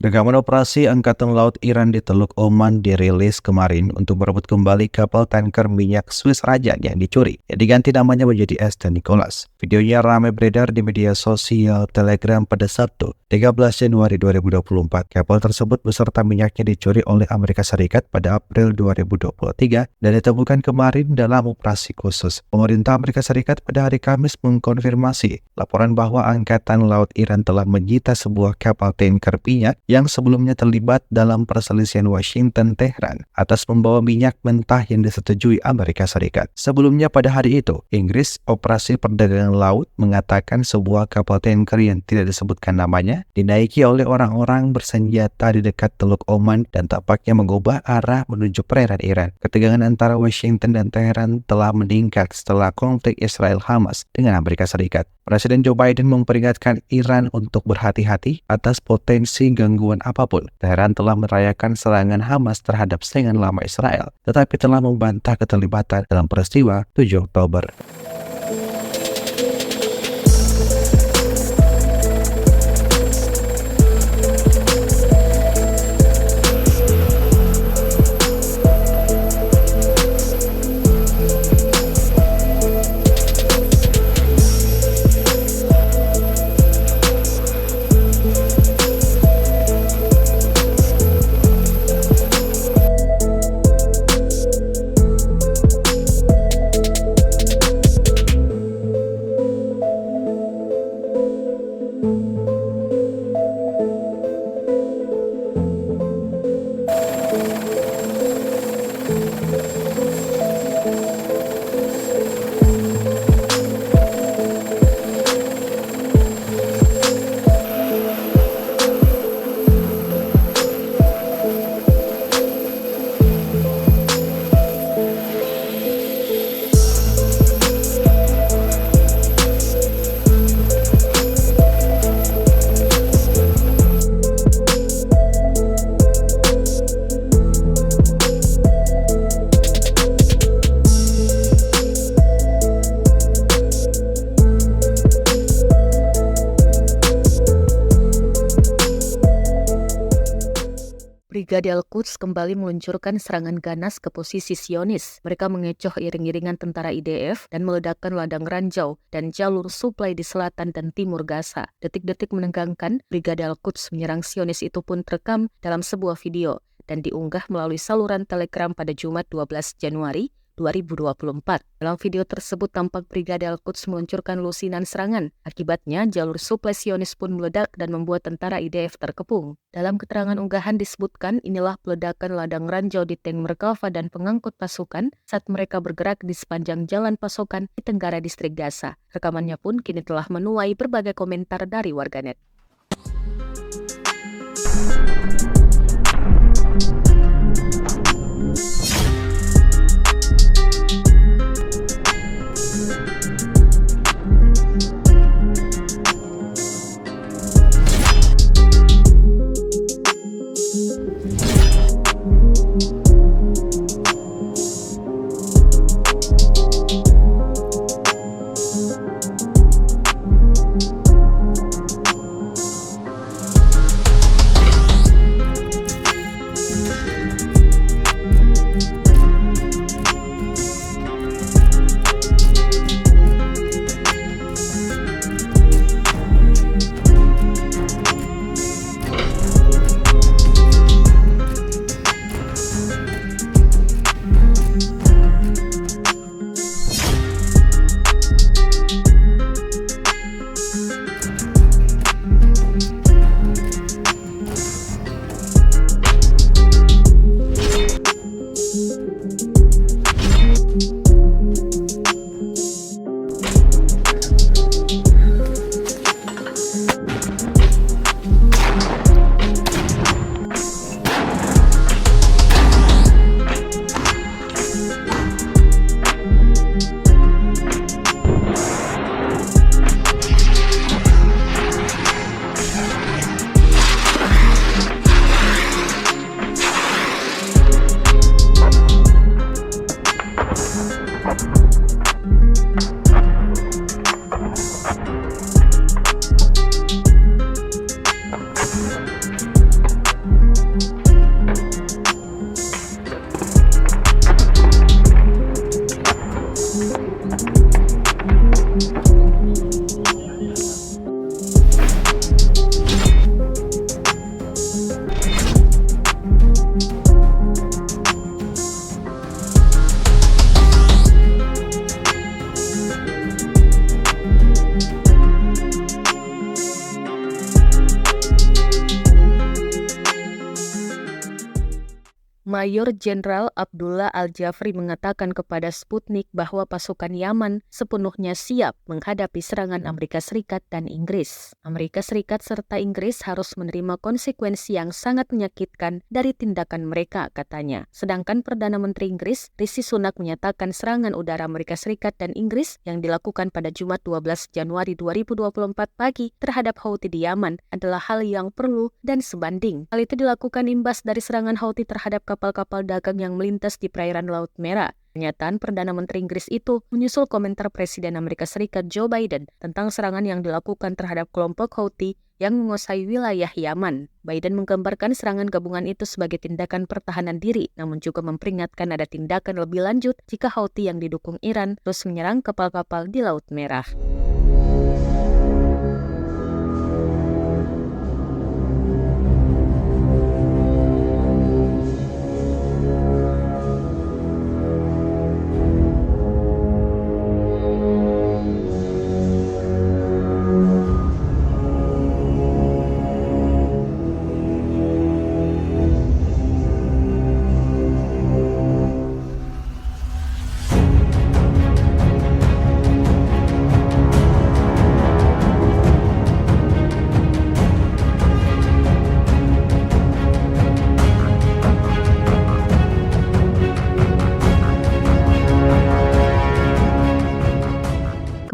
Rekaman operasi Angkatan Laut Iran di Teluk Oman dirilis kemarin untuk merebut kembali kapal tanker minyak Swiss Rajan yang dicuri, yang diganti namanya menjadi St. Nicholas. Videonya ramai beredar di media sosial Telegram pada Sabtu, 13 Januari 2024. Kapal tersebut beserta minyaknya dicuri oleh Amerika Serikat pada April 2023 dan ditemukan kemarin dalam operasi khusus. Pemerintah Amerika Serikat pada hari Kamis mengkonfirmasi laporan bahwa Angkatan Laut Iran telah menyita sebuah kapal tanker minyak yang sebelumnya terlibat dalam perselisihan Washington-Tehran atas membawa minyak mentah yang disetujui Amerika Serikat. Sebelumnya pada hari itu, Inggris Operasi Perdagangan Laut mengatakan sebuah kapal tanker yang tidak disebutkan namanya dinaiki oleh orang-orang bersenjata di dekat Teluk Oman dan tampaknya mengubah arah menuju perairan Iran. Ketegangan antara Washington dan Tehran telah meningkat setelah konflik Israel-Hamas dengan Amerika Serikat. Presiden Joe Biden memperingatkan Iran untuk berhati-hati atas potensi gangguan apapun. Tehran telah merayakan serangan Hamas terhadap saingan lama Israel, tetapi telah membantah keterlibatan dalam peristiwa 7 Oktober. Brigade Al-Quds kembali meluncurkan serangan ganas ke posisi Zionis. Mereka mengecoh iring-iringan tentara IDF dan meledakkan ladang ranjau dan jalur suplai di selatan dan timur Gaza. Detik-detik menegangkan, Brigade Al-Quds menyerang Zionis itu pun terekam dalam sebuah video dan diunggah melalui saluran Telegram pada Jumat 12 Januari 2024. Dalam video tersebut tampak Brigade Al-Quds meluncurkan lusinan serangan. Akibatnya, jalur suplai Zionis pun meledak dan membuat tentara IDF terkepung. Dalam keterangan unggahan disebutkan, inilah peledakan ladang ranjau di tank Merkava dan pengangkut pasukan saat mereka bergerak di sepanjang jalan pasokan di tenggara distrik Gaza. Rekamannya pun kini telah menuai berbagai komentar dari warganet. Mayor Jenderal Abdullah Al-Jafri mengatakan kepada Sputnik bahwa pasukan Yaman sepenuhnya siap menghadapi serangan Amerika Serikat dan Inggris. Amerika Serikat serta Inggris harus menerima konsekuensi yang sangat menyakitkan dari tindakan mereka, katanya. Sedangkan Perdana Menteri Inggris, Rishi Sunak, menyatakan serangan udara Amerika Serikat dan Inggris yang dilakukan pada Jumat 12 Januari 2024 pagi terhadap Houthi di Yaman adalah hal yang perlu dan sebanding. Hal itu dilakukan imbas dari serangan Houthi terhadap kapal-kapal dagang yang melintas di perairan Laut Merah. Pernyataan Perdana Menteri Inggris itu menyusul komentar Presiden Amerika Serikat Joe Biden tentang serangan yang dilakukan terhadap kelompok Houthi yang menguasai wilayah Yaman. Biden menggambarkan serangan gabungan itu sebagai tindakan pertahanan diri, namun juga memperingatkan ada tindakan lebih lanjut jika Houthi yang didukung Iran terus menyerang kapal-kapal di Laut Merah.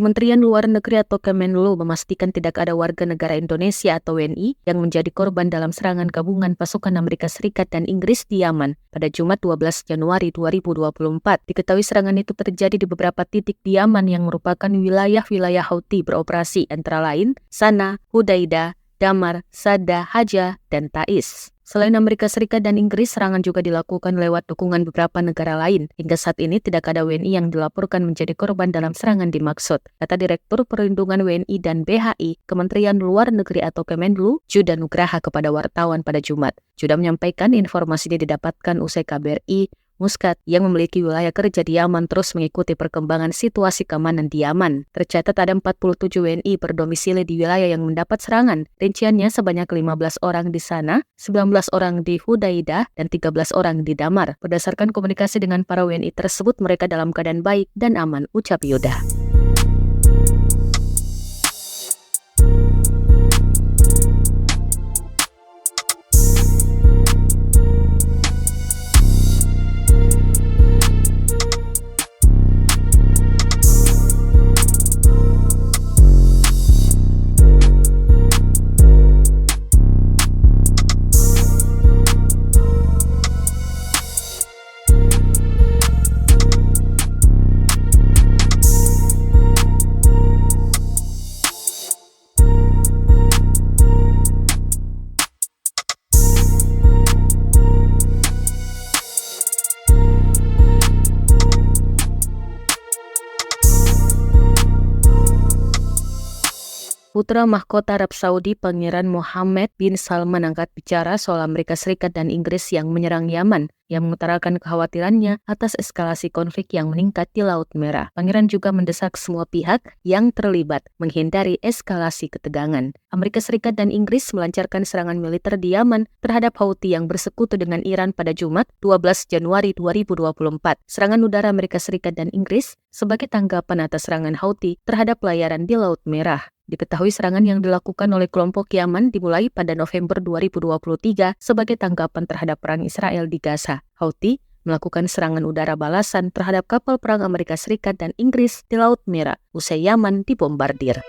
Kementerian Luar Negeri atau Kemenlu memastikan tidak ada warga negara Indonesia atau WNI yang menjadi korban dalam serangan gabungan pasukan Amerika Serikat dan Inggris di Yaman pada Jumat 12 Januari 2024. Diketahui serangan itu terjadi di beberapa titik di Yaman yang merupakan wilayah-wilayah Houthi beroperasi, antara lain Sana, Hudaidah, Damar, Sada, Haja, dan Taiz. Selain Amerika Serikat dan Inggris, serangan juga dilakukan lewat dukungan beberapa negara lain. Hingga saat ini tidak ada WNI yang dilaporkan menjadi korban dalam serangan dimaksud, kata Direktur Perlindungan WNI dan BHI Kementerian Luar Negeri atau Kemenlu, Juda Nugraha, kepada wartawan pada Jumat. Juda menyampaikan informasi ini didapatkan usai KBRI Muscat yang memiliki wilayah kerja di Yaman terus mengikuti perkembangan situasi keamanan di Yaman. Tercatat ada 47 WNI berdomisili di wilayah yang mendapat serangan. Rinciannya sebanyak 15 orang di Sana, 19 orang di Hudaidah, dan 13 orang di Damar. Berdasarkan komunikasi dengan para WNI tersebut, mereka dalam keadaan baik dan aman, ucap Yuda. Putra mahkota Arab Saudi Pangeran Mohammed bin Salman angkat bicara soal Amerika Serikat dan Inggris yang menyerang Yaman, yang mengutarakan kekhawatirannya atas eskalasi konflik yang meningkat di Laut Merah. Pangeran juga mendesak semua pihak yang terlibat menghindari eskalasi ketegangan. Amerika Serikat dan Inggris melancarkan serangan militer di Yaman terhadap Houthi yang bersekutu dengan Iran pada Jumat 12 Januari 2024. Serangan udara Amerika Serikat dan Inggris sebagai tanggapan atas serangan Houthi terhadap pelayaran di Laut Merah. Diketahui serangan yang dilakukan oleh kelompok Yaman dimulai pada November 2023 sebagai tanggapan terhadap perang Israel di Gaza. Houthi melakukan serangan udara balasan terhadap kapal perang Amerika Serikat dan Inggris di Laut Merah usai Yaman dibombardir.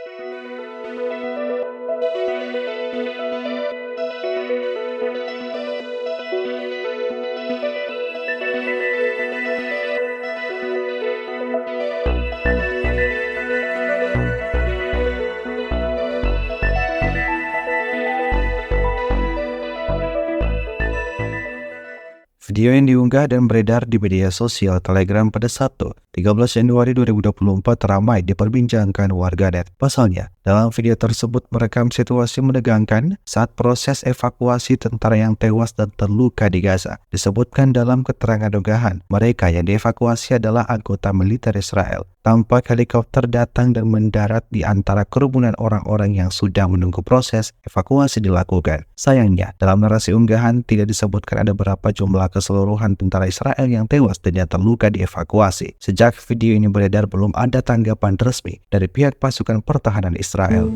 Video yang diunggah dan beredar di media sosial Telegram pada Sabtu, 13 Januari 2024 ramai diperbincangkan warganet. Pasalnya, Dalam video tersebut merekam situasi menegangkan saat proses evakuasi tentara yang tewas dan terluka di Gaza. Disebutkan dalam keterangan unggahan, mereka yang dievakuasi adalah anggota militer Israel. Tampak helikopter datang dan mendarat di antara kerumunan orang-orang yang sudah menunggu proses evakuasi dilakukan. Sayangnya, dalam narasi unggahan tidak disebutkan ada berapa jumlah keseluruhan tentara Israel yang tewas dan yang terluka dievakuasi. Sejak video ini beredar, belum ada tanggapan resmi dari pihak pasukan pertahanan Israel.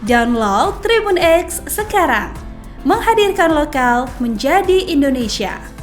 Download Tribun X sekarang, menghadirkan lokal menjadi Indonesia.